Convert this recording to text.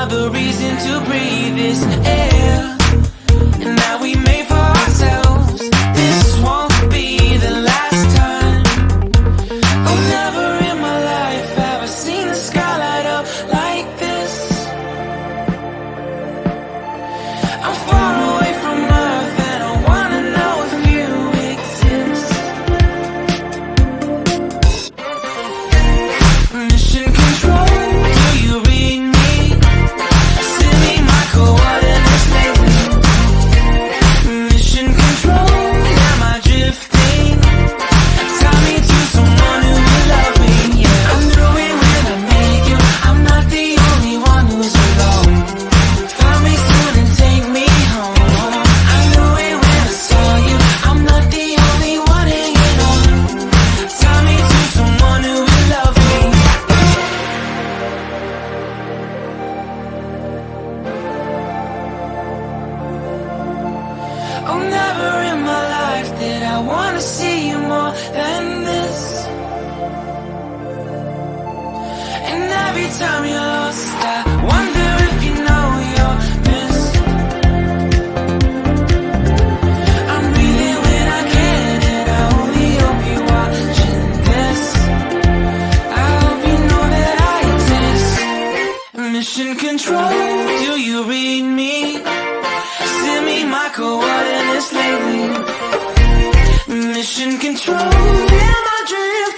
another reason to breathe this air. And now we made for ourselves. This won't be the last time. Oh, never in my life have I seen the sky light up like this. I'm far away from Earth and I wanna know if you exist. Mission control, do you read me? Send me my coordinates lately. Mission control, am I drifting? Tie me to someone who will love me, yeah. I knew it when I met you, I'm not the only one who's alone. Find me soon and take me home. I knew it when I saw you, I'm not the only one hanging on. Tie me to someone who will love me. Oh, never in my life did I wanna see you more than this. And every time you're lost, I wonder if you know you're missed. I'm breathing when I can, and I only hope you're watching this. I hope you know that I exist. Mission control, do you read me? Send me my coordinates lately. Mission control, am I drifting?